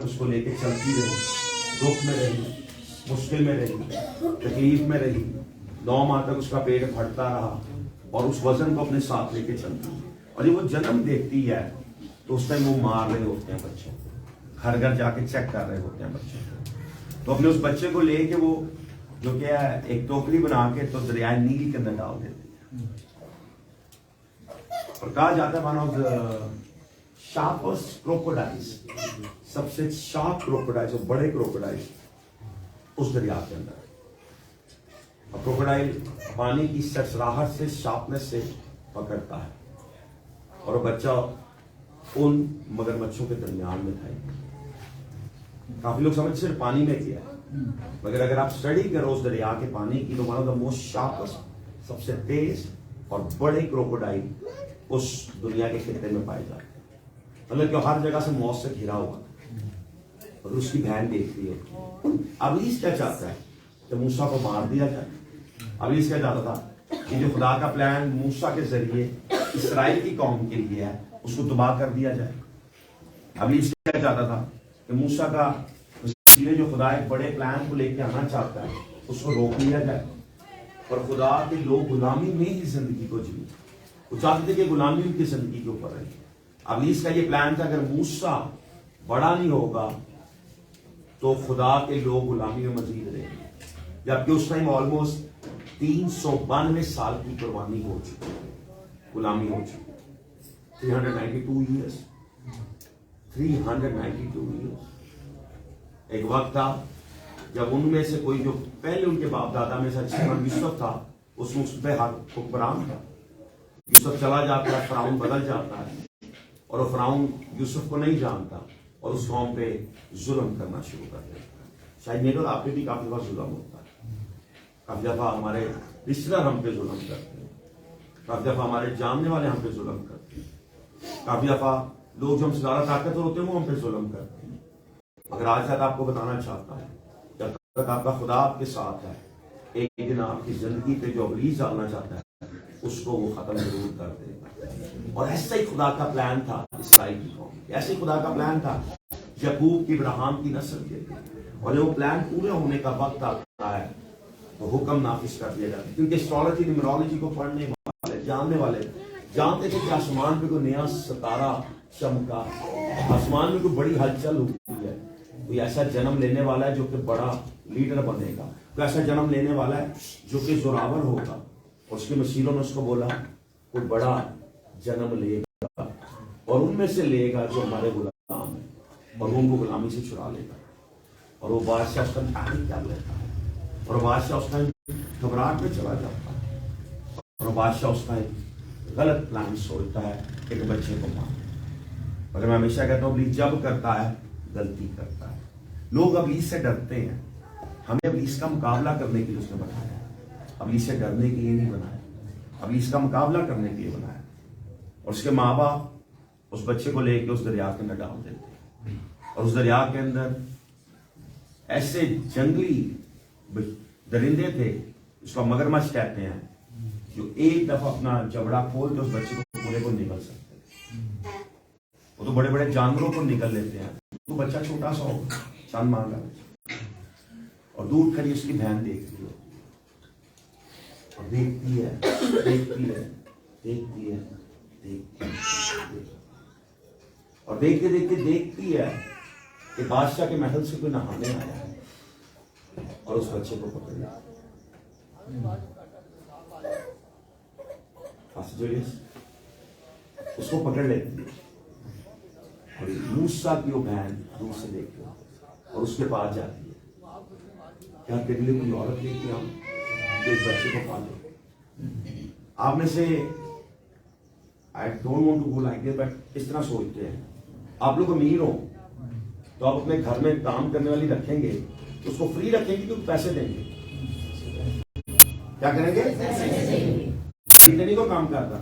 اس کو لے کے چلتی رہی، دکھ میں رہی، مشکل میں رہی، تکلیف میں رہی، 9 ماہ تک اس کا پیٹ پھٹتا رہا اور اس وزن کو اپنے ساتھ لے کے چلتی. اور جب وہ جنم دیکھتی ہے تو اس ٹائم وہ مار رہے ہوتے ہیں بچوں کو، گھر گھر جا کے چیک کر رہے ہوتے ہیں بچوں کو. تو اپنے اس بچے کو لے کے وہ جو کیا ہے ایک ٹوکری بنا کے تو دریائے نیل کے اندر ڈال دیتے ہیں. اور کہا جاتا ہے ون آف دا شارپسٹ کروکوڈائلز، سب سے شارپ کروکوڈائلز، بڑے کروکوڈائلز اس دریا کے اندر. اور کروکوڈائل پانی کی سرسراہٹ سے، شارپنس سے پکڑتا ہے اور وہ بچہ ان مگرمچھوں کے درمیان میں تھا. کافی لوگ سمجھ صرف پانی میں کیا ہے، مگر اگر آپ اسٹڈی کرو اس دریا کے پانی کی تو ون آف دا موسٹ شارپسٹ، سب سے تیز اور بڑے کروکوڈائل اس دنیا کے خطے میں پائے جاتے ہیں. مطلب کہ ہر جگہ سے موت سے گھرا ہوا اور اس کی بہن دیکھتی ہے. ابلیس کیا چاہتا ہے کہ موسیٰ کو مار دیا جائے. ابلیس کیا چاہتا تھا کہ جو خدا کا پلان موسیٰ کے ذریعے اسرائیل کی قوم کے لیے ہے اس کو تباہ کر دیا جائے. ابلیس کیا چاہتا تھا کہ موسیٰ کا جو خدا ایک بڑے پلان کو لے کے آنا چاہتا ہے اس کو روک لیا جائے اور خدا کے لوگ غلامی میں ہی زندگی کو جیے. وہ چاہتے تھے کہ غلامی ان کی زندگی کے اوپر رہے. ابلیس کا یہ پلان تھا اگر موسیٰ بڑا نہیں ہوگا تو خدا کے لوگ غلامی میں مزید رہیں گے. جبکہ اس ٹائم آلموسٹ 392 سال کی قربانی ہو چکی، غلامی ہو چکی. 392 ایئرس. ایک وقت تھا جب ان میں سے کوئی جو پہلے ان کے باپ دادا میں سے اچھا یوسف تھا، اس وقت پہ حکمران تھا. یوسف چلا جاتا ہے، فرعون بدل جاتا ہے اور وہ فرعون یوسف کو نہیں جانتا اور اس قوم پہ ظلم کرنا شروع کر دیتا ہے. شاید میرے اور آپ پہ بھی کافی بار ظلم ہوتا ہے. کافی دفعہ ہمارے رشتہ دار ہم پہ ظلم کرتے ہیں، کافی دفعہ ہمارے جاننے والے ہم پہ ظلم کرتے ہیں، کافی دفعہ لوگ جو ہم سے زیادہ طاقتور ہوتے ہیں وہ ہم پہ ظلم کرتے ہیں. مگر آج تک آپ کو بتانا چاہتا ہوں جب تک آپ کا خدا آپ کے ساتھ ہے، ایک دن آپ کی زندگی پہ جو ابلیس ڈالنا چاہتا ہے اس کو وہ ختم ضرور کر دے گا. اور ایسا ہی خدا کا پلان تھا اسرائیل کی قوم، ایسے ہی خدا کا پلان تھا یعقوب کی، ابراہیم کی نسل کے لیے. اور جب وہ پلان پورے ہونے کا وقت آتا ہے تو حکم نافذ کر دیا جاتا ہے. کیونکہ اسٹرالوجی نیمرولوجی کو پڑھنے والے، جاننے والے جانتے تھے کہ آسمان پہ کوئی نیا ستارہ چمکا، آسمان میں کوئی بڑی ہلچل ہوئی ہے، کوئی ایسا جنم لینے والا ہے جو کہ بڑا لیڈر بنے گا، کوئی ایسا جنم لینے والا ہے جو کہ زوراور ہوگا. اور اس کے مسیروں نے اس کو بولا کوئی بڑا جنم لے گا اور ان میں سے لے گا جو ہمارے غلام ہیں اور وہ ان کو غلامی سے چھڑا لے گا. اور وہ بادشاہ اس کا تعریف کر لیتا ہے اور بادشاہ اس کا گھبراہٹ میں چلا جاتا ہے اور بادشاہ اس کا ایک غلط پلان سوچتا ہے ایک بچے کو مارنا. مگر میں ہمیشہ کہتا ہوں ابلیس جب کرتا ہے غلطی کرتا ہے. لوگ ابلیس سے ڈرتے ہیں. ہمیں ابلیس کا مقابلہ کرنے کے لیے اس نے بنایا، ابلیس سے ڈرنے کے لیے نہیں بنایا، ابلیس کا مقابلہ کرنے کے لیے بنایا. اور اس کے ماں باپ اس بچے کو لے کے اس دریا کے اندر ڈال دیتے ہیں اور اس دریا کے اندر ایسے جنگلی درندے تھے، اس کو مگرمچھ کہتے ہیں، جو ایک دفعہ اپنا جبڑا کھول کے اس بچے کو پورے کو نگل سکتے ہیں. وہ تو بڑے بڑے جانوروں کو نگل لیتے ہیں، تو بچہ چھوٹا سا ہوگا، چند ماہ کا. اور دور کھڑی اس کی بہن دیکھتی ہے اور دیکھتی ہے، دیکھتی ہے، دیکھتی ہے، دیکھتی ہے اور دیکھتے دیکھتے دیکھتی ہے کہ بادشاہ کے محل سے کوئی نہانے آیا ہے اور اس بچے کو پکڑ لیا. اس کو پکڑ لیتی ہے اور موسیٰ کی وہ بہن دور سے دیکھتی ہے اور اس کے پاس جاتی ہے. کیا تیرے لیے کوئی عورت لے کے آؤں جو اس بچے کو پالے؟ آپ میں سے I don't want to go like this, but اس طرح سوچتے ہیں. آپ لوگ امیر ہو تو آپ اپنے گھر میں کام کرنے والی رکھیں گے تو اس کو فری رکھیں گے کہ پیسے دیں گے؟ کیا کریں گے؟ اتنی کو کام کرتا.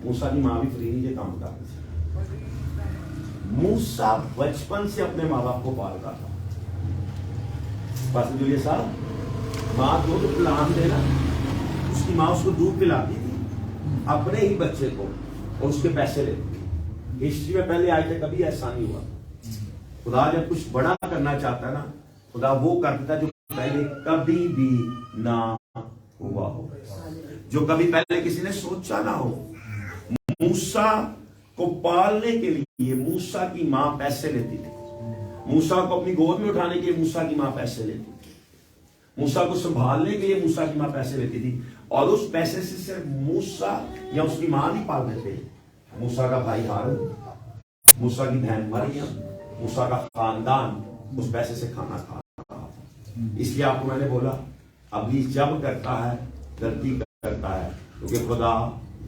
موسیٰ کی ماں بھی فری نہیں کام کرتا. موسیٰ بچپن سے اپنے ماں باپ کو پالتا تھا. بس جو یہ صاحب ماں دودھ پلان دینا، اس کی ماں اس کو دودھ پلاتی تھی اپنے ہی بچے کو اور اس کے پیسے لیتی. ہسٹری میں پہلے آئے تھے کبھی ایسا نہیں ہوا. خدا جب کچھ بڑا کرنا چاہتا ہے نا، خدا وہ کر دیتا جو پہلے کبھی بھی نہ ہوا ہو، جو کبھی پہلے کسی نے سوچا نہ ہو۔ موسیٰ کو پالنے کے لیے موسیٰ کی ماں پیسے لیتی تھی، موسیٰ کو اپنی گود میں اٹھانے کے لیے موسیٰ کی ماں پیسے لیتی تھی، موسیٰ کو سنبھالنے کے لیے موسیٰ کی ماں پیسے لیتی تھی، اور اس پیسے سے صرف موسیٰ یا اس کی ماں نہیں پال دیتے، موسیٰ کا بھائی ہارون، موسیٰ کی بہن مریم، موسیٰ کا خاندان اس پیسے سے کھانا کھا رہا تھا۔ اس لیے آپ کو میں نے بولا ابلیس جب کرتا ہے غلطی کرتا ہے کیونکہ خدا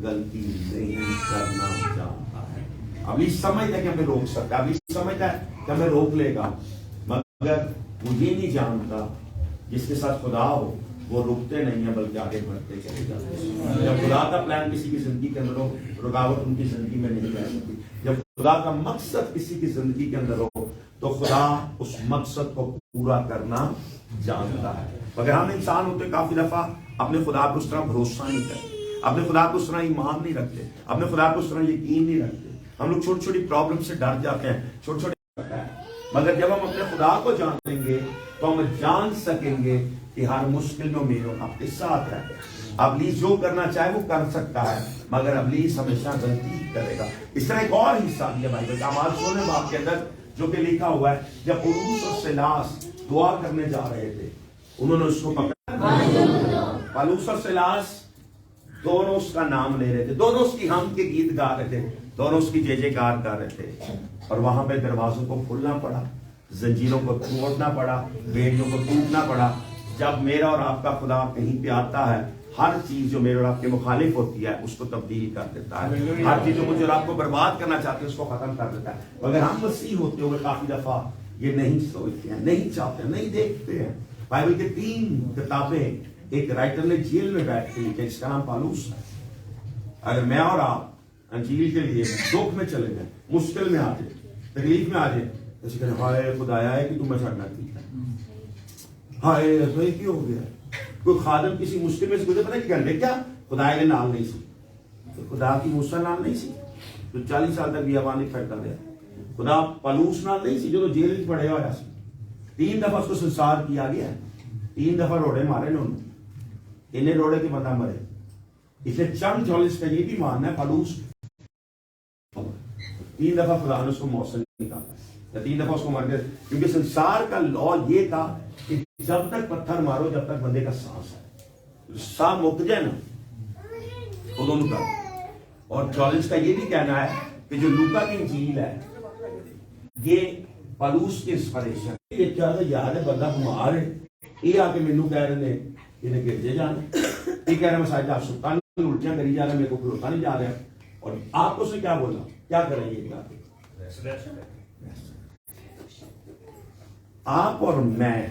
غلطی نہیں کرنا چاہتا ہے۔ ابلیس سمجھتا ہے کہ ہمیں روک سکتا ہے، ابلیس سمجھتا ہے کہ ہمیں روک لے گا، مگر وہ یہ نہیں جانتا جس کے ساتھ خدا ہو وہ رکتے نہیں ہیں بلکہ آگے بڑھتے چلے جاتے ہیں۔ جب خدا کا پلان کسی کی زندگی کے اندر ہو، رکاوٹ ان کی زندگی میں نہیں رہ سکتی۔ جب خدا کا مقصد کسی کی زندگی کے اندر ہو تو خدا اس مقصد کو پورا کرنا جانتا ہے۔ مگر ہم انسان ہوتے کافی دفعہ اپنے خدا پر اس طرح بھروسہ نہیں کرتے، اپنے خدا کو اس طرح ایمان نہیں رکھتے، اپنے خدا کو اس طرح یقین نہیں رکھتے۔ ہم لوگ چھوٹی چھوٹی پرابلم سے ڈر جاتے ہیں، چھوٹے چھوٹے، مگر جب ہم اپنے خدا کو جانیں گے تو ہم جان سکیں گے کہ ہر مشکل میں میرے آپ کے ساتھ ہے۔ ابلیس جو کرنا چاہے وہ کر سکتا ہے، مگر ابلیس ہمیشہ غلطی کرے گا۔ اس طرح ایک اور حصہ دیا بھائی آواز سونے باپ کے اندر جو کہ لکھا ہوا ہے، جب پولس اور سیلاس دعا کرنے جا رہے تھے انہوں نے اس کو پکڑا، پولس اور سیلاس دونوں اس کا نام لے رہے تھے، دونوں اس کی ہم کے گیت گا رہے تھے، دونوں اس کی جے جے کار کر رہے تھے، اور وہاں پہ دروازوں کو کھولنا پڑا، زنجیروں کو توڑنا پڑا، بیڑیوں کو ٹوٹنا پڑا۔ جب میرا اور آپ کا خدا کہیں پہ آتا ہے، ہر چیز جو میرے اور آپ کے مخالف ہوتی ہے اس کو تبدیل کر دیتا ہے، ہر چیز جو مجھے اور آپ کو برباد کرنا چاہتے ہیں اس کو ختم کر دیتا ہے۔ مگر ہم مسیح ہوتے ہوئے کافی دفعہ یہ نہیں سوچتے ہیں، نہیں چاہتے ہیں، نہیں دیکھتے ہیں۔ بائبل کے 3 کتابیں ایک رائٹر نے جیل میں بیٹھ کے لکھی جس کا نام پالوس ہے۔ اگر میں اور آپ انجیل کے لیے دکھ میں چلے جائیں، مشکل میں آ جائیں، تکلیف میں آ جائیں، تو کہتے ہیں ہائے خدایا ہے کہ تم ایسا نہ کیا، ہائے ایسا ہی کیوں ہو گیا۔ کوئی خادم کسی مشکل میں سے گزرے، پتہ کیا کرنے، کیا خدا کے نال نہیں سی، تو خدا کی موسیٰ نال نہیں سی جو 40 سال تک بیابانی پھیرتا رہا، خدا پالوس نال نہیں سی جو جیل میں پڑے ہوا سی۔ 3 دفعہ اس کو سنسار کیا گیا ہے، 3 دفعہ روڑے مارے انہوں نے، انہیں روڑے کے بندہ مرے۔ اسے چند جولس کا یہ بھی ماننا ہے پالوس 3 دفعہ خدا نے اس کو موت سے نکالا، 3 دفعہ اس کو مر گئے، کیونکہ سنسار کا لا یہ تھا کہ جب تک پتھر مارو جب تک بندے کا سانس ہے، سانس مک جائے نا تو دونوں کا۔ اور جولس کا یہ بھی کہنا ہے کہ جو لوکا کی انجیل ہے یہ پالوس کی انسپریشن، یہ کیا تھا یار ہے بندہ بیمار ہے، یہ آ کے مینوں کہہ رہے ہیں انہیں گرجے جانا، یہ کہہ رہے ہیں مساجد آپ سلطان الٹیاں کری جا رہے ہیں، میرے کو کھلوتا نہیں جا رہا ہے، اور آپ کو سے کیا بولا، کیا کریں یہ کیا؟ آپ اور میں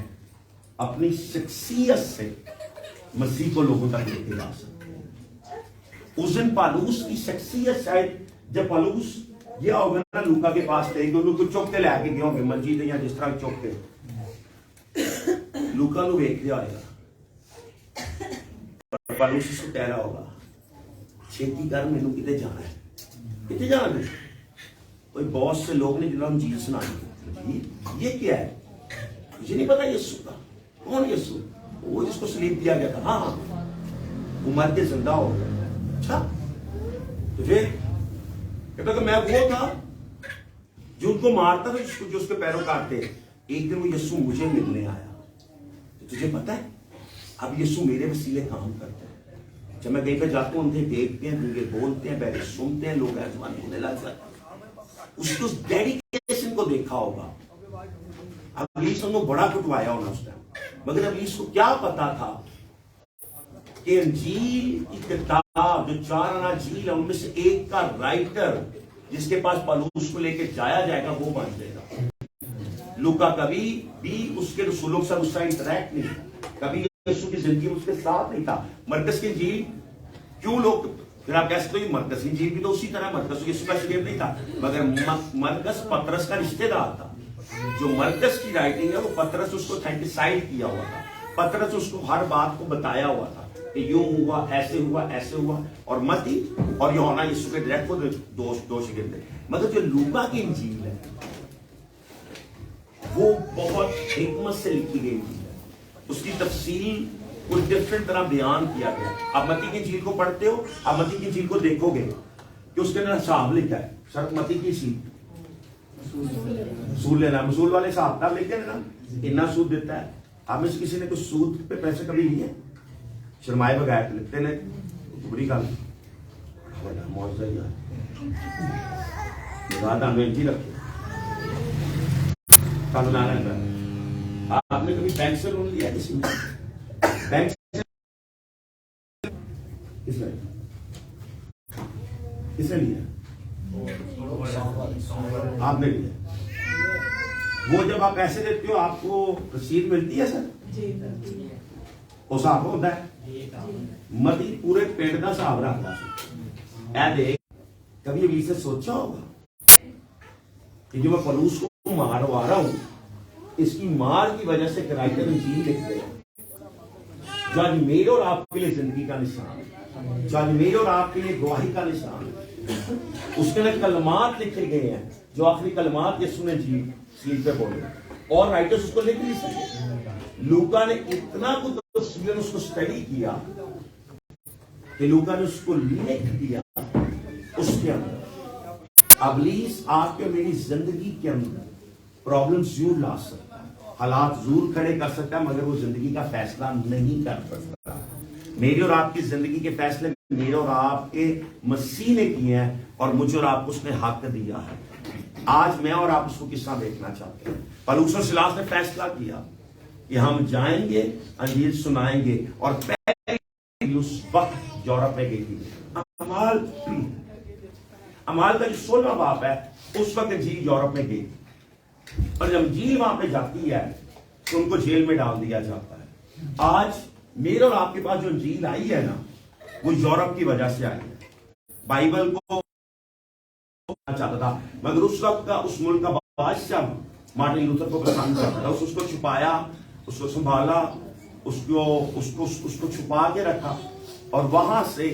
اپنی شخصیت سے مسیح کو لوگوں تک لے کے جا سکتے ہیں۔ اس دن پالوس کی شخصیت شاید جب پالوس یہ ہوگا نا لوکا کے پاس لے گئے، انہوں کو چوک کے لے کے گئے ہوں گے مسجد یا جس طرح چوک کے، لوکا لوگ ایک دیا آئے گا، پالوس اس کو کہہ رہا ہوگا چھیتی کر مینوں کتے جانا ہے، کتے جانا ہے؟ کوئی بہت سے لوگ نے جنہوں نے انجیل سنائی، یہ کیا ہے مجھے نہیں پتا، یسوع کا کون یسوع؟ وہ جس کو سلیب دیا گیا تھا، ہاں وہ مر کے زندہ ہو گیا۔ اچھا تو پھر کہتا کہ میں وہ تھا جو ان کو مارتا تھا، جو اس کے پیروکار تھے، ایک دن وہ یسوع مجھے ملنے آیا۔ تجھے پتا ہے اب یسوع میرے وسیلے کام کرتے ہیں، جب میں کہیں پہ جاتا ہوں انہیں دیکھتے ہیں، گونگے بولتے ہیں، بہرے سنتے ہیں، لوگ ایزمان ہونے لگ جاتے ہیں۔ اس کو ڈیڈیکیشن کو دیکھا ہوگا، ابلیس ان کو بڑا کٹوایا ہونا اس ٹائم، مگر ابلیس کو کیا پتا تھا کہ انجیل کی کتاب جو 4 اناجیل ہے ان میں سے ایک کا رائٹر جس کے پاس پالوس کو لے کے جایا جائے گا وہ بن جائے گا۔ لوکا کبھی بھی اس کے رسولوں کے ساتھ اس کا انٹریکٹ نہیں، کبھی یسوع کی زندگی میں اس کے ساتھ نہیں تھا۔ مرکز کی انجیل کیوں لوگ پھر آپ کہہ سکتے ہو مرکز کی انجیل بھی تو اسی طرح مرکز یسوع کا شگرد نہیں تھا، مگر مرکز پترس کا رشتہ دار تھا۔ جو مرکز کی رائٹنگ ہے وہ پترس اس کو سینٹیسائڈ کیا ہوا تھا، پترس اس کو ہر بات کو بتایا ہوا تھا کہ یوں ہوا، ایسے ہوا، ایسے ہوا، اور متی اور یوحنا یسوع کے ڈائریکٹ وہ دو شگرد تھے۔ مگر جو لوکا کی انجیل ہے وہ بہت حکمت سے لکھی گئی تھی. اس کی تفصیل کچھ ڈفرنٹ طرح بیان کیا گیا. آپ متی کی انجیل کو پڑھتے ہو, آپ متی کی انجیل کو دیکھو گے کہ اس کے اندر حساب لکھا ہے. شرط متی کی سی سود لینا, مسول والے صاحب کا لکھ نا اتنا سود دیتا ہے. آپ میں سے کسی نے کچھ سود پہ پیسے کبھی لیے؟ شرمائے بغیر لکھتے ہیں بری گل معاوضہ ہی رکھتے. آپ نے کبھی بینک سے لون لیا کسی نے؟ بینک کس نے لیا؟ آپ نے لیا. وہ جب آپ پیسے دیتے ہو آپ کو رسید ملتی ہے سر؟ وہ صاحب ہوتا ہے متی پورے پیٹ کا صاحب رکھتا ہے. دیکھ کبھی ابھی سے سوچا ہوگا کہ جو میں پلوس کو ماروا رہا ہوں اس کی مار کی وجہ سے کرائٹر انجیل لکھ گیا جو آج میرے اور آپ کے لیے زندگی کا نشان ہے, جو آج میرے اور آپ کے لیے گواہی کا نشان ہے. اس کے اندر کلمات لکھے گئے ہیں جو آخری کلمات یسوع نے سلیب پہ بولے, اور رائٹرز اس کو لکھ نہیں سکے. لوکا نے اتنا کچھ اس کو اسٹڈی کیا کہ لوکا نے اس کو لکھ دیا. اس کے اندر ابلیس آپ کے میری زندگی کے اندر پرابلم ضرور لا سکتا ہے, حالات ضرور کھڑے کر سکتا ہے, مگر وہ زندگی کا فیصلہ نہیں کر سکتا. میری اور آپ کی زندگی کے فیصلے میرے اور آپ کے مسیح نے کیے ہیں, اور مجھے اور آپ کو اس نے حق دیا ہے. آج میں اور آپ اس کو کس طرح دیکھنا چاہتے ہیں؟ پلوس اور سلاس نے فیصلہ کیا کہ ہم جائیں گے, انجیل سنائیں گے, اور پہلے اس وقت یورپ میں گئی تھی. امال کا جو 16واں باب ہے اس وقت انجیل یورپ میں گئی, اور جب انجیل وہاں پہ جاتی ہے تو ان کو جیل میں ڈال دیا جاتا ہے. آج میرے اور آپ کے پاس جو انجیل آئی ہے نا وہ یورپ کی وجہ سے آئی ہے. بائبل کو چاہتا تھا مگر اس وقت کا اس ملک کا بادشاہ مارٹن لوتھر کو پسند کرتا تھا. اس کو چھپایا, اس کو سنبھالا, اس کو چھپا کے رکھا, اور وہاں سے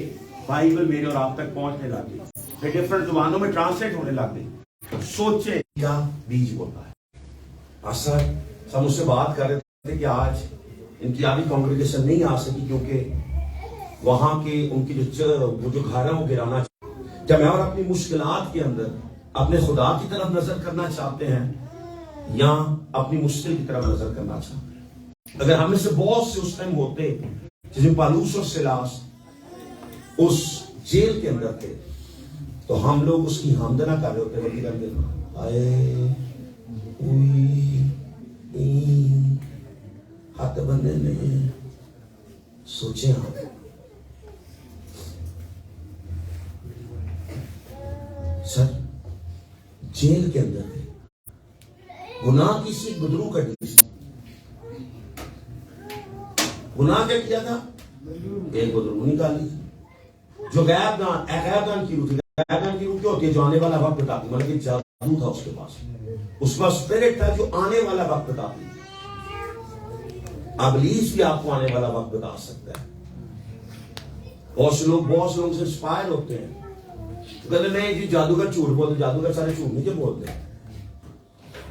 بائبل میرے اور آپ تک پہنچنے لگ گئی, پھر ڈفرنٹ زبانوں میں ٹرانسلیٹ ہونے لگ گئی. سوچے کیا بیج ہوتا ہے. سر ہم اس سے بات کر رہے تھے کہ آج ان کی آدھی کانگریگیشن نہیں آ سکی کیونکہ وہاں کے ان کی وہ جو گھر ہے وہ گرانا چاہتے. جب میں اور اپنی مشکلات کے اندر اپنے خدا کی طرف نظر کرنا چاہتے ہیں یا اپنی مشکل کی طرف نظر کرنا چاہتے ہیں. اگر ہم میں سے بہت سے اس ٹائم ہوتے جس میں پالوس اور سلاس اس جیل کے اندر تھے تو ہم لوگ اس کی حمد نہ کر رہے ہوتے بلکہ کرتے آئے ہاتھ بندے نے سوچے ہم سر جیل کے اندر تھے, گناہ کسی گدرو کا گناہ کیا کیا تھا, ایک گدرو نکالی جو غیب دان کی روح تھی. غیب دان کی روح کیا ہوتی ہے؟ جو آنے والا وقت بتاتی, مطلب کہ جادو تھا اس کے پاس, اس کا اسپرٹ تھا جو آنے والا وقت بتاتی. ابلیس بھی آپ کو آنے والا وقت بتا سکتا ہے. بہت سے لوگ سے انسپائر ہوتے ہیں, کہتے نہیں جی جادوگر جھوٹ بولتے, جادوگر سارے جھوٹ نہیں جو بولتے.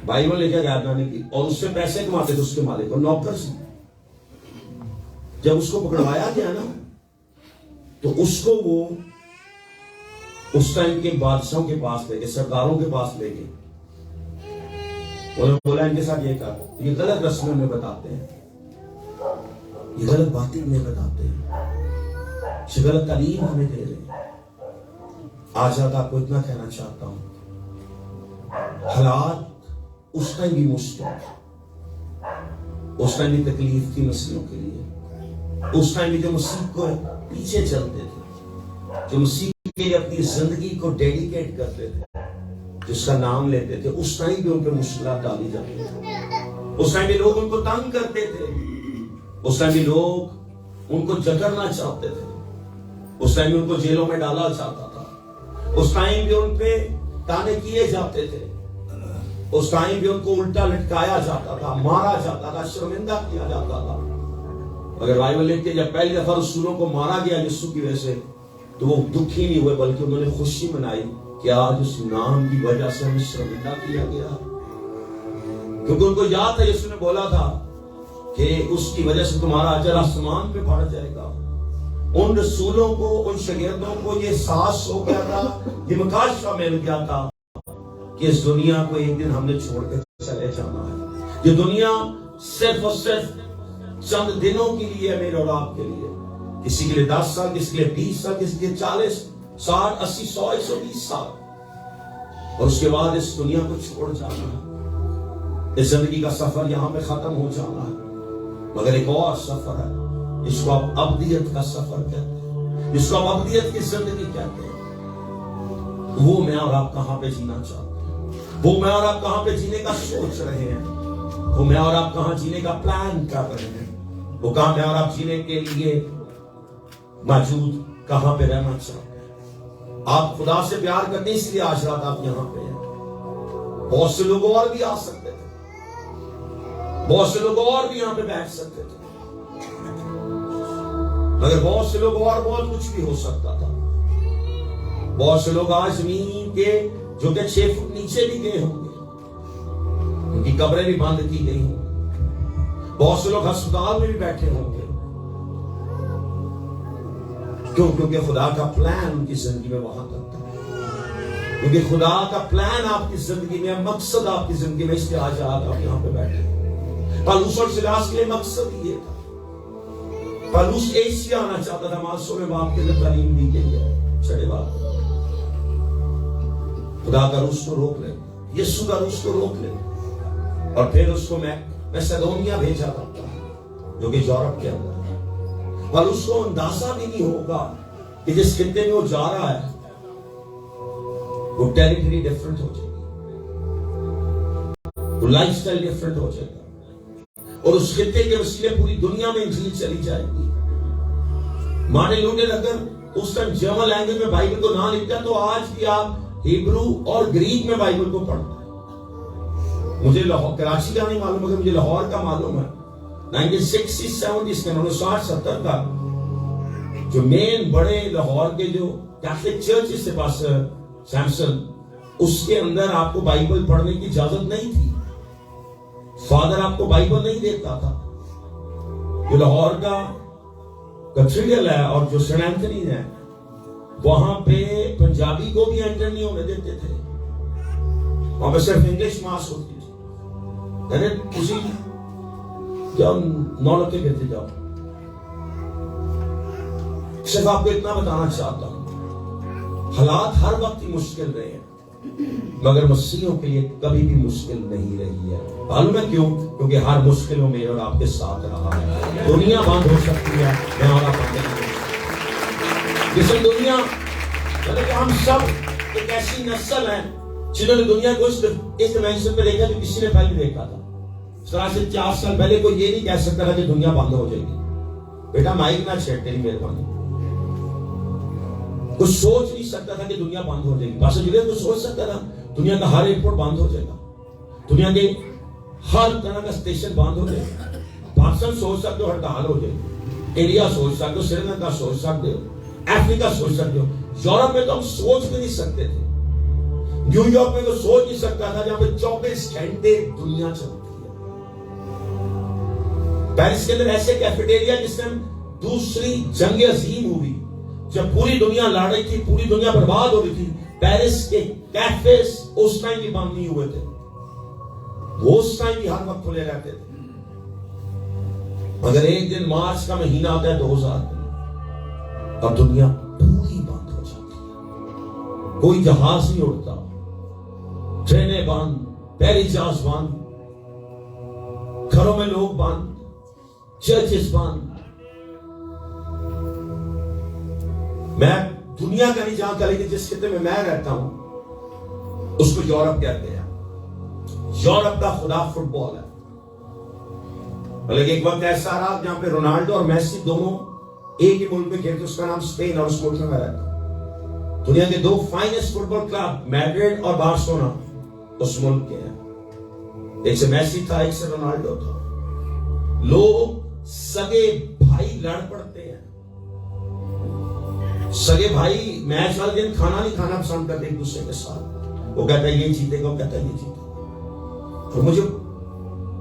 بائبل لے کے غیب دانی کی, اور اس سے پیسے کماتے تھے اس کے مالک اور نوکر سے. جب اس کو پکڑوایا گیا نا تو اس کو وہ اس ٹائم کے بادشاہوں کے پاس لے گئے, سرداروں کے پاس لے گئے. انہوں نے بولا ان کے ساتھ یہ کر, یہ غلط رسمیں میں بتاتے ہیں, یہ غلط باتیں ہمیں بتاتے ہیں, یہ غلط تعلیم ہمیں دے رہے ہیں. آج رات آپ کو اتنا کہنا چاہتا ہوں, حالات اس ٹائم بھی مشکل, اس ٹائم بھی تکلیف تھی مسیحوں کے لیے. اس ٹائم بھی جو مسیح کو پیچھے چلتے تھے, جو مسیح کے لیے اپنی زندگی کو ڈیڈیکیٹ کرتے تھے, جس کا نام لیتے تھے, اس ٹائم بھی ان پہ مشکلات ڈالی جاتی تھی. اس ٹائم بھی لوگ ان کو تنگ کرتے تھے, اس ٹائم بھی لوگ ان کو جکڑنا چاہتے تھے, اس ٹائم بھی ان کو جیلوں میں ڈالا جاتا تھا, اس ٹائم بھی ان پہ تانے کیے جاتے تھے, اس ٹائم بھی ان کو الٹا لٹکایا جاتا تھا, مارا جاتا تھا, شرمندہ کیا جاتا تھا. اگر بائبل لکھتے جب پہلی دفعہ رسولوں کو مارا گیا یسوع کی وجہ سے تو وہ دکھی نہیں ہوئے بلکہ انہوں نے خوشی منائی کہ آج اس نام کی وجہ سے ہمیں شرمندہ کیا گیا. کیونکہ ان کو یاد تھا یسوع نے بولا تھا کہ اس کی وجہ سے تمہارا اجر آسمان پہ بڑھ جائے گا. ان رسولوں کو، ان شاگردوں کو یہ احساس ہو گیا تھا، یہ مکاشفہ مل گیا تھا کہ اس دنیا کو ایک دن ہم نے چھوڑ کے چلے جانا ہے. یہ دنیا صرف اور صرف چند دنوں کے لیے ہے، میرے اور آپ کے لیے. کسی کے لیے 10 سال، کسی کے لیے 20 سال، کسی کے لیے 40 60 80 100 120 سال، اور اس کے بعد اس دنیا کو چھوڑ جانا ہے. اس زندگی کا سفر یہاں پہ ختم ہو جانا ہے. مگر ایک اور سفر ہے جس کو آپ ابدیت کا سفر کہتے ہیں، جس کو آپ ابدیت کی زندگی کہتے ہیں. وہ میں اور آپ کہاں پہ جینا چاہتے ہیں، وہ میں اور آپ کہاں پہ جینے کا سوچ رہے ہیں، وہ میں اور آپ کہاں جینے کا پلان کر رہے ہیں، وہ کہاں میں اور آپ جینے کے لیے موجود کہاں پہ رہنا چاہتے ہیں. آپ خدا سے پیار کرتے ہیں، اس لیے آج رات آپ یہاں پہ ہیں. بہت سے لوگ اور بھی آ سکتے تھے، بہت سے لوگ اور بھی یہاں پہ بیٹھ سکتے تھے، مگر بہت سے لوگ اور بہت کچھ بھی ہو سکتا تھا. بہت سے لوگ آج زمین کے جو کہ 6 فٹ نیچے بھی گئے ہوں گے، ان کی قبریں بھی بند کی گئی ہوں گی. بہت سے لوگ ہسپتال میں بھی بیٹھے ہوں گے. کیوں؟ کیونکہ خدا کا پلان ان کی زندگی میں وہاں تک تھا. کیونکہ خدا کا پلان آپ کی زندگی میں، مقصد آپ کی زندگی میں، اس لیے آج آپ یہاں پہ بیٹھے. پالوس اور سلاس کے لیے مقصد یہ تھا. پالوس ایشیا آنا چاہتا تھا، معصوم باپ کے لیے تعلیم دی گئی ہے. چڑے بات خدا کا روح کو روک لے، یسوع کا روح کو روک لے، اور پھر اس کو میں میسیڈونیا بھیجا کرتا ہوں جو کہ یورپ کے اندر ہے. اور اس کو اندازہ بھی نہیں ہوگا کہ جس خطے میں وہ جا رہا ہے وہ ٹیریٹری ڈیفرنٹ ہو جائے گی، وہ لائف سٹائل ڈیفرنٹ ہو جائے گا، اور اس خطے کے وسیلے پوری دنیا میں انجیل چلی جائے گی. مارٹن لوتھر اگر اس ٹائم جرمن لینگویج میں بائبل کو نہ لکھتا تو آج بھی آپ ہیبرو اور گریک میں بائبل کو پڑھتے ہیں. مجھے کراچی کا نہیں معلوم، مگر مجھے لاہور کا معلوم ہے. 1960-70 کے 1960-70 کا جو مین بڑے لاہور کے جو کیتھولک چرچ سے پاس سیمسن، اس کے اندر آپ کو بائبل پڑھنے کی اجازت نہیں تھی. فادر آپ کو بائبل نہیں دیتا تھا. جو لاہور کا کیتھیڈرل ہے اور جو سینٹ اینتھنی ہے، وہاں پہ پنجابی کو بھی انٹر نہیں ہونے دیتے تھے. وہاں پہ صرف انگلش ماس ہوتی تھی. کسی جب 9 لگے کہتے جاؤ. صرف آپ کو اتنا بتانا چاہتا ہوں، حالات ہر وقت ہی مشکل رہے ہیں، مگر مسیحیوں کے لیے کبھی بھی مشکل نہیں رہی ہے. معلوم ہے کیوں؟ کیونکہ ہر مشکل میں اور آپ کے ساتھ رہا ہے. دنیا بند ہو سکتی ہے، میں اور آپ بند نہیں. جس دنیا مطلب کہ ہم سب ایک ایسی نسل ہیں جنہوں نے دنیا کو اس ڈائمینشن پہ دیکھا جو کسی نے پہلے دیکھا تھا. اس طرح سے 4 سال پہلے کوئی یہ نہیں کہہ سکتا تھا کہ دنیا بند ہو جائے گی. بیٹا مائک نہ چھیڑ، تیری مہربانی. کوئی سوچ نہیں سکتا تھا کہ دنیا بند ہو جائے گی. پاسٹر جولیس کو سوچ سکتا تھا دنیا کا ہر ایئرپورٹ بند ہو جائے گا، دنیا کے ہر طرح کا اسٹیشن بند ہو جائے گا. پاکستان سوچ سکتے ہو ہڑتال ہو جائے گی، انڈیا سوچ سکتے ہو، سری لنکا سوچ سکتے ہو، افریقہ سوچ سکتے ہو. یورپ میں تو ہم سوچ بھی نہیں سکتے تھے. نیو یارک میں تو سوچ نہیں سکتا تھا جہاں پہ 24 گھنٹے دنیا چلتی ہے. پیرس کے اندر ایسے کیفیٹیریا جس میں دوسری جنگ عظیم ہوئی، جب پوری دنیا لڑ رہی تھی، پوری دنیا برباد ہو رہی تھی، پیرس کے کیفیز اس ٹائم بھی بند نہیں ہوئے تھے. وہ اس ٹائم بھی ہر وقت کھلے رہتے تھے. مگر ایک دن مارچ کا مہینہ آتا ہے 2000 اور دنیا پوری بند ہو جاتی ہے. کوئی جہاز نہیں اڑتا، ٹرینیں بند، ہوائی جہاز بند، گھروں میں لوگ بند، چرچز بند. میں دنیا کا نہیں جانتا، لیکن جس خطے میں میں رہتا ہوں اس کو یورپ کہتے ہیں. یورپ کا خدا فٹ بال ہے. لیکن ایک وقت ایسا رہا جہاں پہ رونالڈو اور میسی دونوں ایک ہی ملک میں کھیلتے. اس کا نام اسپین، اور اس ملک میں رہتا ہوں. دنیا کے 2 فائنسٹ فٹ بال کلب میڈرڈ اور بارسلونا اس ملک کے ہیں. ایک سے میسی تھا، ایک سے رونالڈو تھا. لوگ سگے بھائی لڑ پڑتے ہیں. سگے بھائی میچ والے دن کھانا نہیں کھانا پسند کرتے ایک دوسرے کے ساتھ. وہ کہتا ہے یہ جیتے گا، وہ کہتا ہے یہ جیتے گا. اور مجھے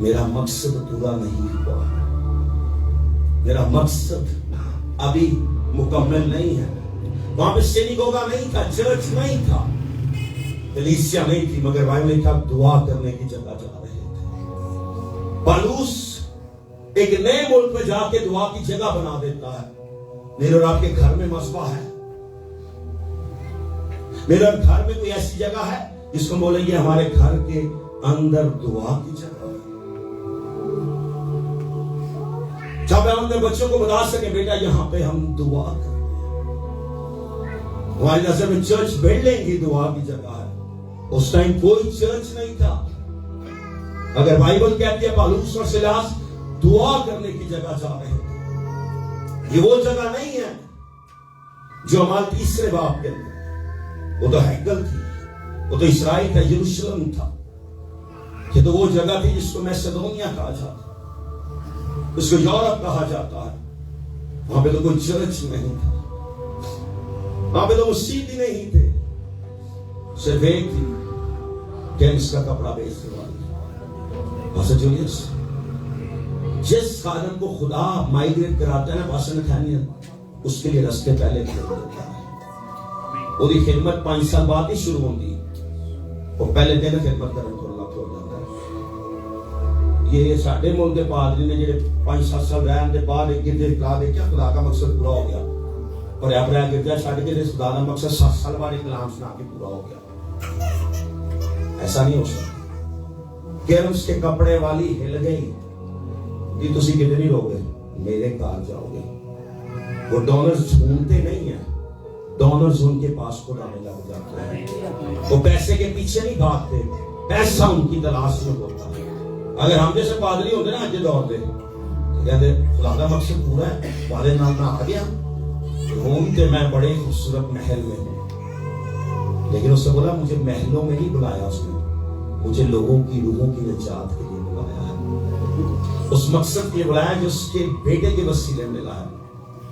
میرا مقصد پورا نہیں ہوا، میرا مقصد ابھی مکمل نہیں ہے. وہاں پہ سینیگوگا نہیں تھا، چرچ نہیں تھا، کلیسیا نہیں تھی، مگر بھائی نے کہا دعا کرنے کی جگہ جا رہے تھے. پالوس ایک نئے ملک میں جا کے دعا کی جگہ بنا دیتا ہے. میرے اور آپ کے گھر میں مذبح ہے، میرے اور گھر میں کوئی ایسی جگہ ہے جس کو بولیں گے ہمارے گھر کے اندر دعا کی جگہ ہے. جب ہم اپنے بچوں کو بتا سکیں بیٹا یہاں پہ ہم دعا کریں، ہماری نظر میں چرچ بلڈنگ ہی دعا کی جگہ ہے. اس ٹائم کوئی چرچ نہیں تھا. اگر بائبل کہتی ہے پالوس اور سیلاس دعا کرنے کی جگہ جا رہے تھے، یہ وہ جگہ نہیں ہے جو ہمارے تیسرے باب کے اندر، وہ تو ہیکل تھی، وہ تو اسرائیل کا یروشلم تھا. یہ تو وہ جگہ تھی جس کو میسیڈونیا کہا جاتا، اس کو یورپ کہا جاتا ہے. وہاں پہ تو کوئی چرچ نہیں تھا، وہاں پہ تو مسجد ہی نہیں تھے، صرف ایک تھی جیمس کا کپڑا بیچنے والی. پاسٹر جولیس، جس خادم کو خدا مائگریٹ کراتا ہے نا پاسٹر نتھانیل، اس کے لیے رستے پہلے کھول دیتا ہے. وہ دی خدمت 5 سال بعد ہی شروع ہوتی، وہ پہلے دن خدمت کرنے کو اللہ کھول جاتا ہے. یہ ساڈے ملک کے پادری نے جڑے 5-7 سال رہن دے بعد ایک گرجے اقرار دیکھا خدا کا مقصد پورا ہو گیا، اور اب رہ گرجا چھڈ کے خدا کا مقصد 7 سال بعد کلام سنا کے پورا ہو گیا. ایسا نہیں ہو سکتا. کہ اس کے کپڑے والی ہل گئی کہ تسی کدھر ہو گئے، میرے گھر جاؤ گے. وہ ڈونرز ڈھونڈتے نہیں ہیں، ڈونرز ان کے پاس خود آنے لگ جاتے ہیں. وہ پیسے کے پیچھے نہیں بھاگتے، پیسہ ان کی تلاش میں ہوتا ہے. اگر ہم جیسے پادری ہوتے نا اج دور دے کہتے خدا کا مقصد پورا ہے، والے نام نہ آ گیا گھومتے میں بڑے خوبصورت محل میں ہوں. لیکن اس نے بولا مجھے محلوں میں نہیں بلایا، اس نے مجھے لوگوں کی روحوں کی نجات کے لیے بلایا ہے. اس مقصد کے لیے بلایا جو اس کے بیٹے کے وسیلے میں لایا.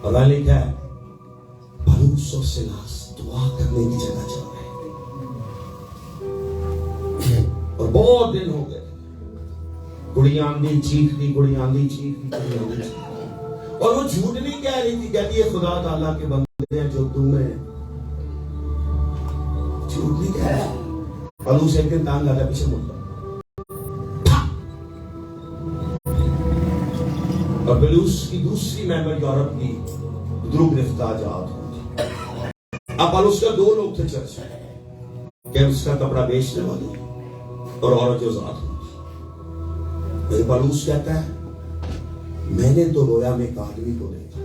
اللہ لکھا ہے پالوس اور سیلاس دعا کرنے کی جگہ جا رہے تھے، اور بہت دن ہو گئے. گڑیاں آندھی چیختی، گڑیاں آندھی چیختی، گڑیاں آندھی چیختی. اور وہ جھوٹ نہیں کہہ رہی تھی، کہتی ہے خدا تعالیٰ کے بندے ہیں جو تمہیں، جھوٹ نہیں کہہ رہا. پالوس ایک دن تانگ آتا پیچھے مڑتا، اور پالوس کی دوسری ممبر یورپ کی درو گرفت آزاد ہوتی. اب پالوس کا 2 لوگ تھے چرچ میں، کہ اس کا کپڑا بیچنے والے اور عورت جو آزاد ہوتی. پالوس کہتا ہے میں نے تو رویا میں ایک آدمی کو دیکھا،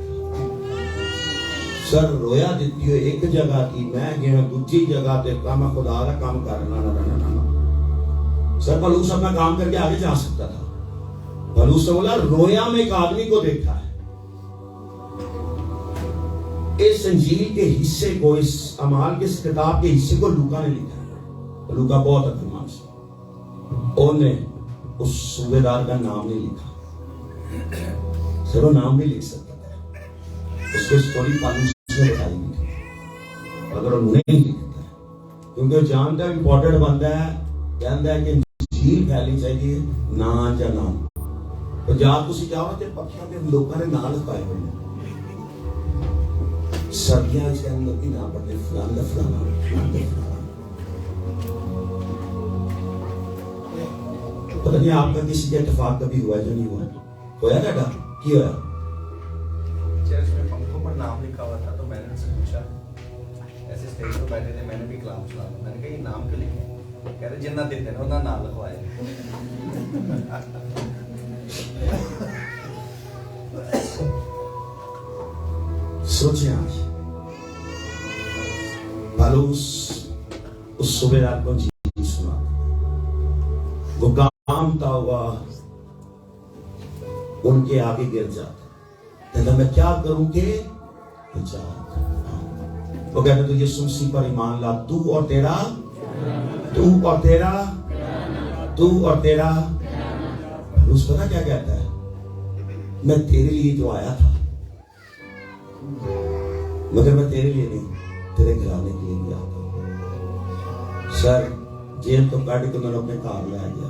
سر رویا دیتی ہوئے ایک جگہ کی، میں گیا دوسری جگہ تے کام خدا کا کام کرنا نہ. سر پالوس اپنا کام کر کے آگے جا سکتا تھا. پالوس نے بولا رویا میں ایک آدمی کو دیکھا ہے. اس انجیل کے حصے کو، اس اعمال کے کتاب کے حصے کو لوکا نے لکھا ہے. لوکا بہت عقلمند ہے، انہوں نے اس صوبے دار کا نام نہیں لکھا. سر وہ نام بھی لکھ سکتا تھا، اس کی سٹوری پالوس نے بتائی ہوئی تھی، اگر وہ نہیں لکھتا ہے کیونکہ وہ جانتا ہے امپورٹنٹ بندہ ہے، کہتا ہے کہ انجیل پھیلنی چاہیے نہ یا نام. اور جات تسی جاؤ تے پکھیاں تے لوکاں نے نام لکھائے ہوئے ہیں. سردیاں اس کے اندر بھی نام پڑھتے فلان دا فلانا فلان دا فلانا. پتہ نہیں آپ کا کسی کے اتفاق کبھی ہوا جو نہیں ہوا؟ ہویا ڈاڈا کی ہویا؟ چرچ میں پنکھوں پر نام لکھا ہوا تھا تو میں نے ان سے پوچھا، ایسے اسٹیج پر بیٹھے تھے، میں نے بھی کلام سنا. میں نے کہا یہ نام کیوں لکھے؟ کہہ رہے جنہ دیتے ہیں انہوں نام لکھوائے. سوچیں آج پالوس اس صبح رات کو جی سنا، وہ کامتا ہوا ان کے آگے گر جاتا. کہتا میں کیا کروں کہ وہ کہتا تو یسوع مسیح پر ایمان لا، تو اور تیرا پالوس پتہ کیا کہتا ہے؟ میں تیرے لیے جو آیا تھا مگر میں تیرے لیے نہیں، تیرے گھرانے کے لیے بھی آتا ہوں. سر جیل تو کاٹ کے میں نے اپنے کار لے گیا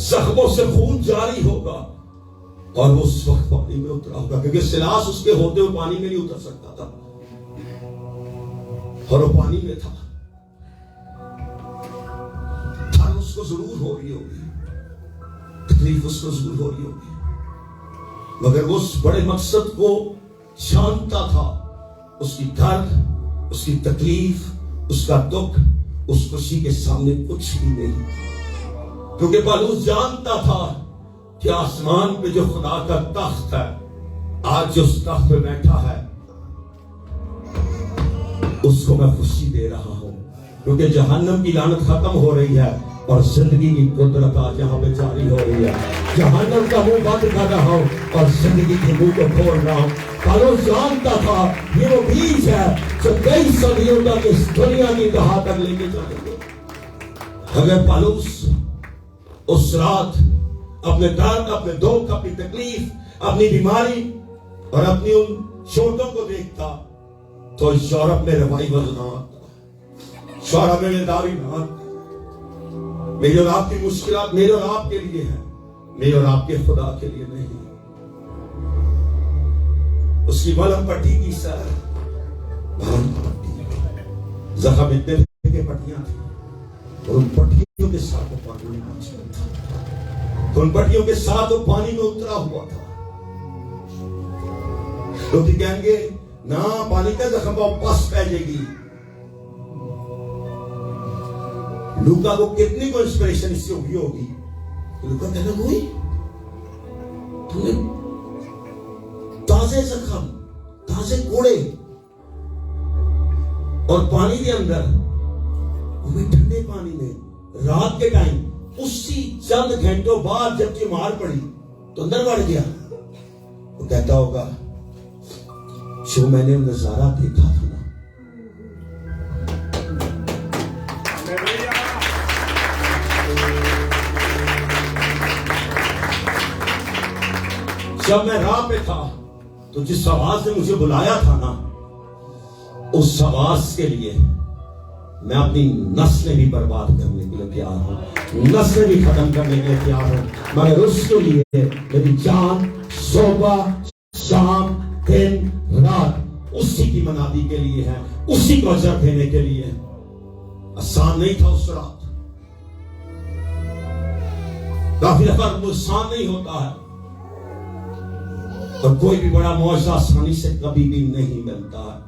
زخموں سے خون جاری ہوگا، اور وہ اس وقت پانی میں اترا ہوگا، کیونکہ سلاس اس کے ہوتے ہوئے پانی میں نہیں اتر سکتا تھا، اور وہ پانی میں تھا۔ ٹھنڈ اس کو ضرور ہو رہی ہوگی، تکلیف اس کو ضرور ہو رہی ہوگی، مگر وہ اس بڑے مقصد کو جانتا تھا۔ اس کی درد، اس کی تکلیف، اس کا دکھ، اس خوشی کے سامنے کچھ بھی نہیں، کیونکہ پالوس جانتا تھا کہ آسمان پہ جو خدا کا تخت ہے، آج جو اس تخت پہ بیٹھا ہے، اس کو میں خوشی دے رہا ہوں، کیونکہ جہنم کی لعنت ختم ہو رہی ہے اور زندگی کی قدرت آج یہاں پہ جاری ہو رہی ہے۔ جہنم کا منہ بند کر رہا ہوں اور زندگی کے منہ کو کھول رہا ہوں۔ پالوس جانتا تھا یہ وہ بیج ہے جو کئی صدیوں تک اس دنیا کی انتہا تک لے کے جائیں گے۔ اگر پالوس اس رات اپنے درد، اپنے دکھ، اپنی تکلیف، اپنی بیماری اور اپنی ان چوٹوں کو دیکھتا تو یورپ میں ریوائیول نہ آتا، شورا میں بیداری نہ آتا۔ میری اور آپ کی مشکلات میرے اور آپ کے لیے ہے، میرے اور آپ کے خدا کے لیے نہیں۔ اس کی ملہم پٹی کی سر، ملہم پٹی، زخم اتنے تھے کہ پٹیاں تھیں، اور ان پٹیوں کے ساتھ وہ پانی میں پہنچا تھا، ان پٹیوں کے ساتھ وہ پانی میں اترا ہوا تھا۔ لوگ کہیں گے نہ پانی کا زخم واپس پہ جائے گی۔ لوکا کو کتنی کو انسپریشن اس سے ہوئی ہوگی، لوکا کہنے ہوئی تو نے تازے زخم، تازے کوڑے اور پانی کے اندر، وہ بھی ٹھنڈے پانی میں، رات کے ٹائم، اسی چند گھنٹوں بعد جب چمار پڑی تو اندر بڑھ گیا۔ وہ کہتا ہوگا جو میں نے نظارہ دیکھا تھا نا، جب میں راہ پہ تھا تو جس آواز نے مجھے بلایا تھا نا، اس آواز کے لیے میں اپنی نسلیں بھی برباد کرنے کے لیے تیار ہوں، نسلیں بھی ختم کرنے کے لیے تیار ہوں، مگر اس کے لیے میری جان صبح شام دن رات اسی کی منادی کے لیے ہے، اسی کو اجر دینے کے لیے۔ آسان نہیں تھا اس رات، کافی دفعہ آسان نہیں ہوتا ہے، اور کوئی بھی بڑا معجزہ آسانی سے کبھی بھی نہیں ملتا ہے۔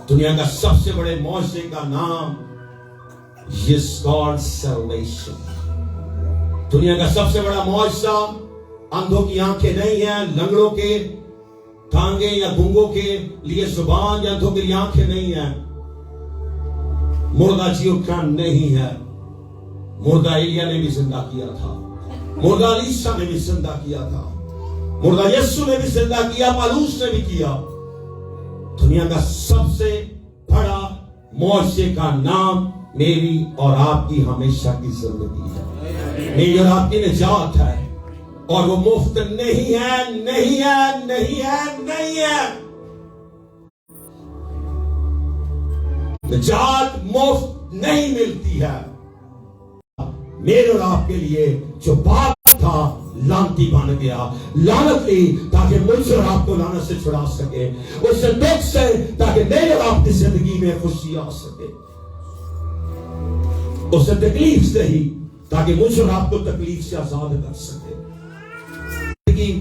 دنیا کا سب سے بڑے معجزے کا نام is God's salvation۔ دنیا کا سب سے بڑا معجزہ اندھوں کی آنکھیں نہیں ہیں، لنگڑوں کے ٹانگیں یا گونگوں کے لیے زبان یا اندھوں کے لیے آنکھیں نہیں ہیں، مردہ جی اٹھنا نہیں ہے۔ مردہ ایلیا نے بھی زندہ کیا تھا، مردہ علیسیٰ نے بھی زندہ کیا تھا، مردہ یسوع نے بھی زندہ کیا، پالوس نے بھی کیا۔ دنیا کا سب سے بڑا معجزے کا نام میری اور آپ کی ہمیشہ کی زندگی ہے، میری اور آپ کی نجات ہے، اور وہ مفت نہیں ہے، نہیں ہے، نہیں ہے، نہیں ہے۔ نجات مفت نہیں ملتی ہے۔ میرے اور آپ کے لیے جو پاک تھا لعنتی بن گیا، لعنت لی تاکہ مجھ اور آپ کو لعنت سے چھڑا سکے، اس سے دکھ سے تاکہ میرے اور آپ کی زندگی میں خوشی آ سکے، اس سے تکلیف سے ہی تاکہ مجھ اور آپ کو تکلیف سے آزاد کر سکے۔ زندگی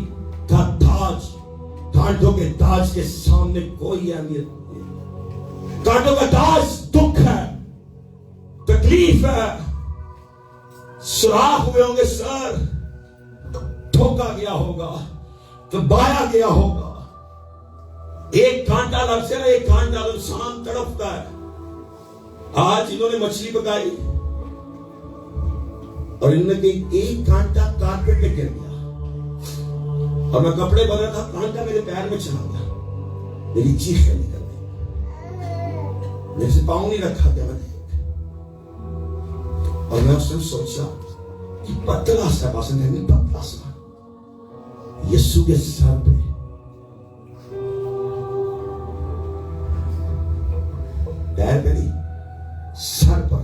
کا تاج، کانٹوں کے تاج کے سامنے کوئی اہمیت نہیں۔ کانٹوں کا تاج دکھ ہے، تکلیف ہے، سوراخ ہوئے ہوں گے سر، ٹھوکا گیا ہوگا، دبایا گیا ہوگا، ایک کانٹا لگ سے ایک کانٹا انسان تڑپتا ہے۔ آج انہوں نے مچھلی پکائی اور انہوں نے کہی ایک کانٹا کارپیٹ پہ گر گیا، اور میں کپڑے بنا تھا، کانٹا میرے پیر میں چلا گیا، میری چیخیں نکل گئی، میرے سے پاؤں نہیں رکھا گیا میں نے، اور میں اس نے سوچا کہ پتلا سا پاسن ہے، پتلا سا یسوع کے سر پہ پیر پہ نہیں، سر پر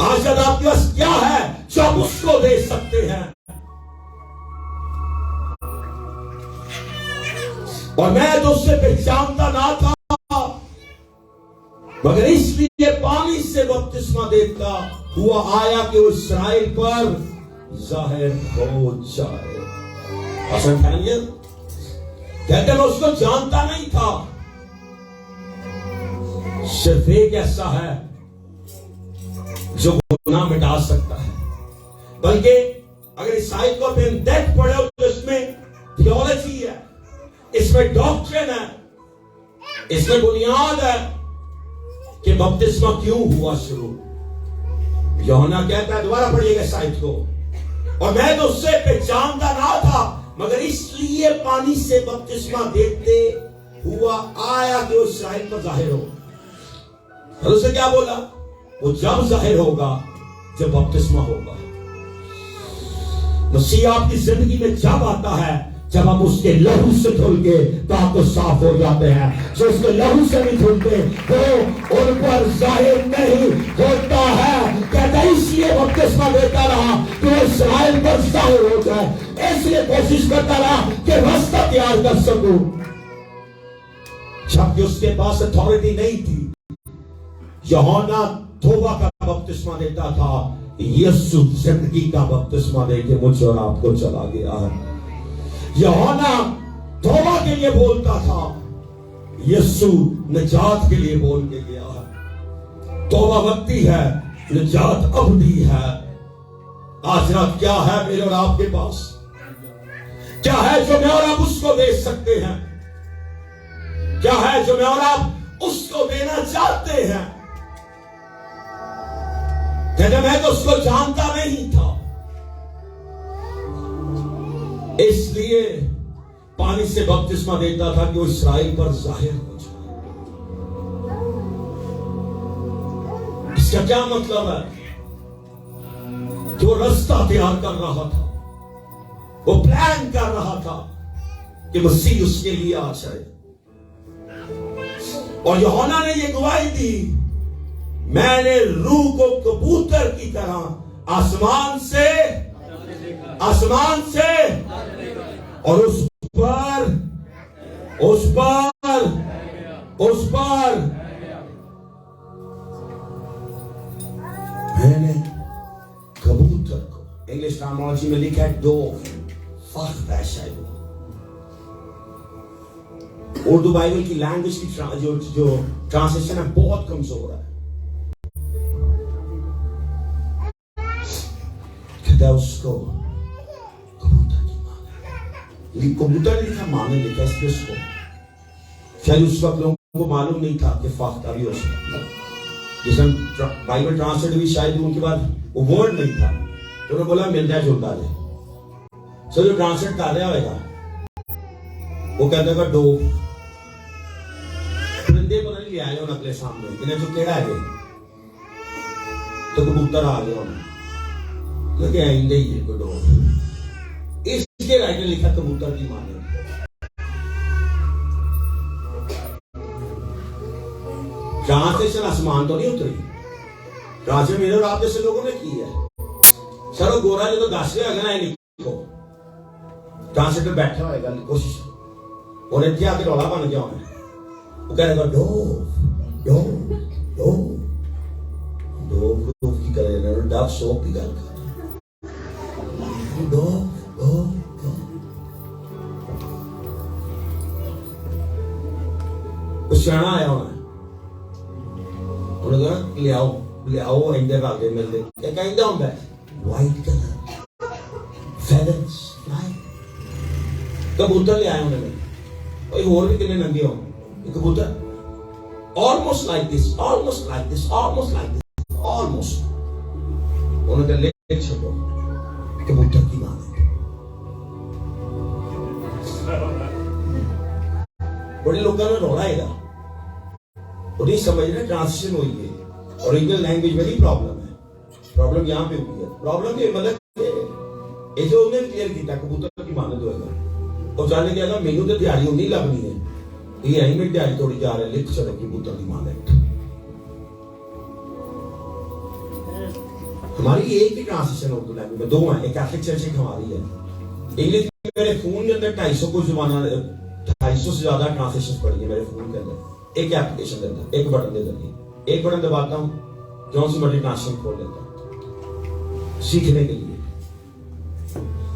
آج آپ کے پاس کیا ہے جو آپ اس کو دے سکتے ہیں؟ اور میں تو اس سے پہچانتا نہ تھا، مگر اس لیے پانی سے بپتسمہ دیتا ہوا آیا کہ وہ اسرائیل پر ظاہر ہو جائے۔ حسن خانیت کہتے میں اس کو جانتا نہیں تھا، صرف ایک ایسا ہے جو گناہ مٹا سکتا ہے۔ بلکہ اگر اس آیت کو اپنے ڈیپتھ پڑھے تو اس میں تھیولوجی ہے، اس میں ڈاکٹرن ہے، اس میں بنیاد ہے کہ بپتسمہ کیوں ہوا شروع۔ یوحنا کہتا ہے، دوبارہ پڑھیے گا اس آیت کو، اور میں تو اس سے پہچانتا نہ تھا مگر اس لیے پانی سے بپتسمہ دیتے ہوا آیا کہ وہ اسرائیل پر ظاہر ہو۔ اور اسے کیا بولا؟ وہ جب ظاہر ہوگا جب بپتسمہ ہوگا۔ مسیح آپ کی زندگی میں جب آتا ہے جب ہم اس کے لہو سے دھل کے پاک و صاف ہو جاتے ہیں۔ جو اس کے لہو سے نہیں دھلتے وہ ان پر ظاہر نہیں ہوتا ہے۔ کہتا ہے اس لیے بپتسمہ دیتا رہا کہ وہ اسرائیل پر ظاہر ہو جائے، اس لیے کوشش کرتا رہا کہ راستہ تیار کر سکوں۔ جبکہ اس کے پاس اتھارٹی نہیں تھی، یوحنا توبہ کا بپتسمہ دیتا تھا، یسوع زندگی کا بپتسمہ دے کے مجھے اور آپ کو چلا گیا ہے۔ یوحنا توبہ کے لیے بولتا تھا، یسوع نجات کے لیے بول کے گیا ہے۔ توبہ وقتی ہے، نجات ابدی ہے۔ آج رات کیا ہے میرے اور آپ کے پاس؟ کیا ہے جو میں اور آپ اس کو دے سکتے ہیں؟ کیا ہے جو میں اور آپ اس کو دینا چاہتے ہیں؟ کہتے میں تو اس کو جانتا نہیں تھا، اس لیے پانی سے بپتسمہ دیتا تھا کہ وہ اسرائیل پر ظاہر ہو جائے۔ اس کا کیا مطلب ہے؟ کہ وہ راستہ تیار کر رہا تھا، وہ پلان کر رہا تھا کہ مسیح اس کے لیے آ جائے۔ اور یوحنا نے یہ گواہی دی، میں نے روح کو کبوتر کی طرح آسمان سے اور اس پر میں نے کبوتر کو، انگلش ٹرمینالوجی میں لکھا ہے ڈوو، فخر ہے شاید۔ اردو بائبل کی لینگویج کی جو ٹرانسلیشن ہے بہت کمزور ہے۔ کہتا ہے اس کو کبوتر کی مانے، کبوتر لکھا مانے لکھا، اس لیے اس کو شاید اس وقت لوگوں کو معلوم نہیں تھا کہ فاختہ بھی ہو سکتا ہے۔ جس میں بائبل ٹرانسلیٹ بھی شاید ان کے بعد وہ ورڈ نہیں تھا تو انہوں نے بولا ملتا جلتا ہے۔ سو جو ٹرانسلیٹ کر رہا ہوئے گا وہ کہتے گا ڈوو، پرندے پتہ نہیں لے آئے انہوں اگلے سامنے، انہیں جو کیڑا ہے تو کبوتر آ گیا انہوں لیکن آئندہ ہی ہے کوئی ڈوو۔ اس کے رائٹر لکھا کبوتر کی مانے۔ ٹرانسلیشن آسمان تو نہیں اتری، ٹرانسلیشن میرے اور آپ جیسے لوگوں نے کی ہے۔ سر وہ گورا جو تو دس رہے ہوگا نا لکھو، ٹرانسلیٹر بیٹھا ہوئے گا کوشش اور اتنے آ کے رولا بن گیا ہونا، وہ کہہ رہے گا ڈو ڈو ڈو ڈو ڈو کی کرے ڈب سوپ کی گل کر ڈو ڈو ڈو۔ کچھ سیاح آیا ہونا ہے، انہوں نے کہا لے آؤ آئندہ آگے مل دے۔ کیا کہندہ ہوں گا وائٹ کلر فیدرز فلائی، کبوتر لے آئے انہوں نے، اور اور بھی کنے ننگے ہوں کبوتر almost like this almost like this almost like this almost، انہوں نے لے چھوڑو کبوتر کی مانے۔ بڑے لوگوں نے روڑا ہے گا اور نہیں سمجھ رہے ٹرانسلیشن ہوئی ہے، اوریجنل لینگویج میں نہیں پرابلم ہے، پرابلم یہاں پہ ہوئی ہے۔ پرابلم یہ مطلب یہ جو انہوں نے کلیئر کیا کبوتر کی مانے ہوئے گا، اور جانے کیا گا مینو تو تیاری ہونی لگنی ہے، یہ یہیں میں تیاری تھوڑی جا رہے لکھ چلے کبوتر کی مانے۔ ہماری ایک ہی ٹرانسلیشن اردو لینگویج میں، 2 ہیں، ایک کیتھولک چرچ ایک ہماری ہے. انگلش میں میرے فون کے اندر 250 کو زبانہ 250 سے زیادہ ٹرانسلیشن پڑھی ہے میرے فون کے اندر، ایک ایپلیکیشن کے اندر، ایک بٹن کے ذریعے. ایک بٹن دباتا ہوں، جون سی مرضی ٹرانسلیشن کھول لیتا ہوں سیکھنے کے لیے.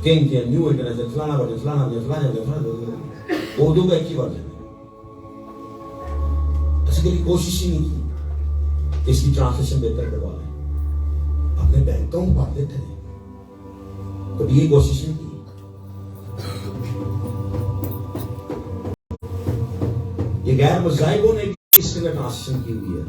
کنگ کے نیو انٹرنیشنل فلانا ورژن فلانا ورژن فلانا ورژن فلانا ورژن، اردو کا ایک ہی ورژن ہے. ایسے کبھی کوشش ہی نہیں کی کہ اس کی ٹرانسلیشن بہتر کروا لیں. اپنے بینکوں کو پڑھ لیتے ہیں، کبھی یہ کوشش نہیں کی. یہ غیر مذاہبوں نے بھی اس کے اندر ٹرانسلیشن کی ہوئی ہے.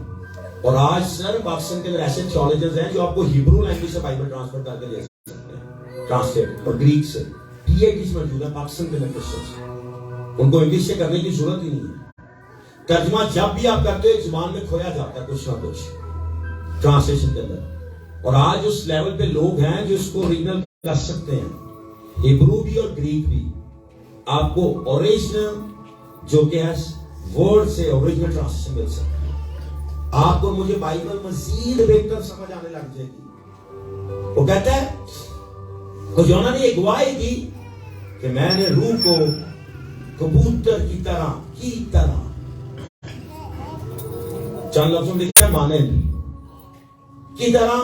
اور آج سر پاکستان کے اندر ایسے تھیولوجنز ہیں جو آپ کو ہیبرو لینگویج سے بائبل ٹرانسفر کر کے دے سکتے ہیں، ٹرانسلیٹ، اور گریک سے. پی ایچ ڈیز موجود ہے پاکستان کے اندر کرسچنز، ان کو انگلش سے کرنے کی ضرورت ہی نہیں ہے. ترجمہ جب بھی آپ کرتے ہو ایک زبان میں کھویا جاتا ہے کچھ نہ کچھ ٹرانسلیشن کے اندر. اور آج اس لیول پہ لوگ ہیں جو اس کو اوریجنل کر سکتے ہیں، ہیبرو بھی اور گریک بھی. آپ کو اوریجنل جو کہ ہے ورڈ سے اوریجنل ٹرانسلیشن مل سکتا ہے. آپ کو مجھے بائبل مزید بہتر سمجھ آنے لگ جائے گی. وہ کہتا ہے یونا نے ایک گواہی دی کہ میں نے روح کو کبوتر کی طرح چند لفظوں میں لکھا ہے مانند کی طرح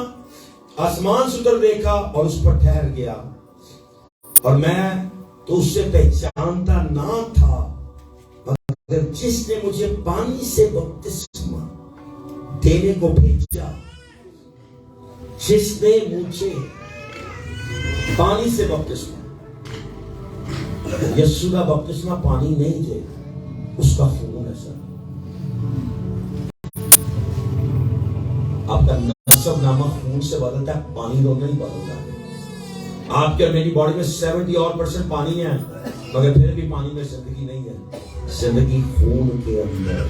آسمان سے اتر دیکھا اور اس پر ٹھہر گیا، اور میں تو اس سے پہچانتا نہ تھا، مگر جس نے مجھے پانی سے بپتسمہ دینے کو بھیجا، جس نے مجھے پانی سے بپتسمہ، یسوع کا بپتسمہ پانی نہیں دے، اس کا خون ہے. سر آپ کا نسب نامہ خون سے بدلتا ہے، پانی تو نہیں بدلتا. آپ کے میری باڈی میں 70% پانی ہے، مگر پھر بھی پانی میں زندگی نہیں ہے. زندگی خون کے اندر.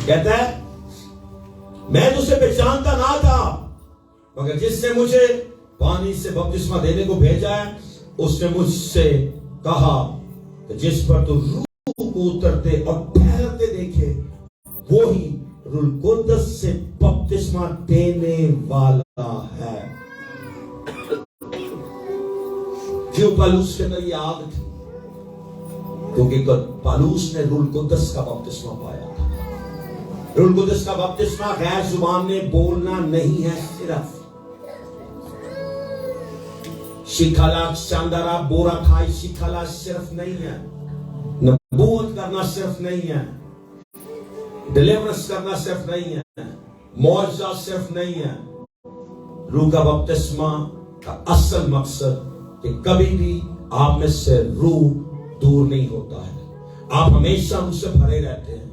کہتا ہے میں تجھے پہچانتا نہ تھا، مگر جس نے مجھے پانی سے بپتسمہ دینے کو بھیجا ہے، اس نے مجھ سے کہا کہ جس پر تو روح کو اترتے اور ٹھہرتے دیکھے وہی روح القدس سے بپتسمہ دینے والا ہے. کیوں پالوس کے اندر یہ آگ تھی؟ کیونکہ پالوس نے روح القدس کا بپتسمہ پایا تھا. روح القدس کا بپتسمہ غیر زبان میں بولنا نہیں ہے، صرف شکھلا چاندرا بورا کھائی شکھلا صرف نہیں ہے، نبوت کرنا صرف نہیں ہے، ڈیلیورنس کرنا صرف نہیں ہے، معجزہ صرف نہیں ہے. روح کا بپتسمہ کا اصل مقصد کہ کبھی بھی آپ میں سے روح دور نہیں ہوتا ہے، آپ ہمیشہ روح سے بھرے رہتے ہیں.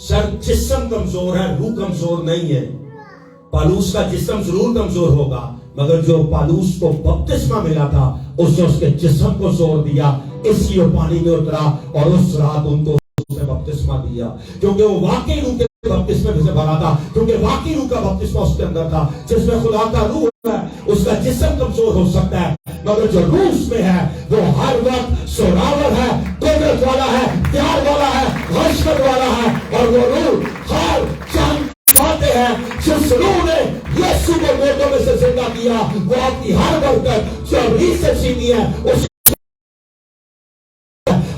سر جسم کمزور ہے، روح کمزور نہیں ہے. پالوس کا جسم ضرور کمزور ہوگا، مگر جو پالوس کو بپتسمہ ملا تھا اس نے اس کے جسم کو زور دیا، اس لیے وہ پانی میں اترا اور اس رات ان کو اس نے بپتسمہ دیا، کیونکہ وہ واقعی روح کے بپتسمے سے بھرا تھا، کیونکہ واقعی روح کا بپتسمہ اس کے اندر تھا. جس میں خدا کا روح ہے اس کا جسم کمزور ہو سکتا ہے، مگر جو روح اس میں ہے وہ ہر وقت سوراور ہے، قدرت والا ہے، پیار والا ہے، غشبت والا ہے. اور وہ روح ہر چند پاتے ہیں جس روح نے یسوع کو مردوں میں سے زندہ کیا، وہ آپ کی ہر برکت جو ابھی سے چھینی ہے، اس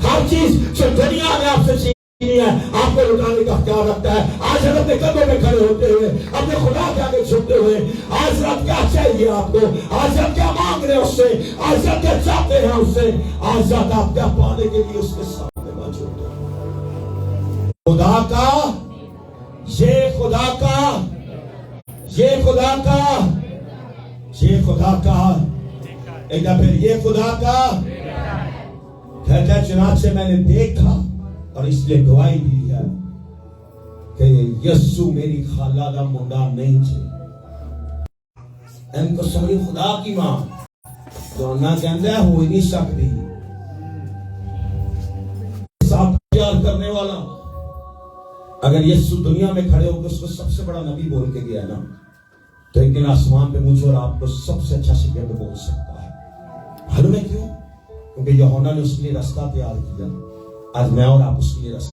ہر چیز جو دنیا نے آپ سے چھینی ہے آپ کو لٹانے کا اختیار رکھتا ہے. آج ہم اپنے قدموں میں کھڑے ہوتے ہوئے اپنے خدا کے آگے جھکتے ہوئے آج رات کیا چاہیے آپ کو، آج رات کیا مانگ رہے ہیں اس سے، آج رات کیا چاہتے ہیں اس سے، آج رات آپ کیا پانے کے لیے اس کے سامنے موجود ہیں. خدا کا یہ خدا کا یہ خدا کا یہ خدا کا ایک دفعہ پھر یہ خدا کا کہتا ہے چنانچہ میں نے دیکھا اور اس لیے گواہی دی ہے کہ یسوع میری خالہ دا منڈا نہیں چھے. ان کو سمجھ خدا کی ماں جو نہ کہندہ ہے ہوئی نہیں سکتی، ساتھ پیار کرنے والا. اگر یسوع دنیا میں کھڑے ہو کے اس کو سب سے بڑا نبی بول کے گیا نا، تو ایک دن آسمان پہ مجھے اور آپ کو سب سے اچھا شگرد بول سکتا ہے. معلوم ہے کیوں؟ کیونکہ یوحنا نے اس کے لیے راستہ تیار کیا. آج میں اور آپ اس کے لیے راستہ،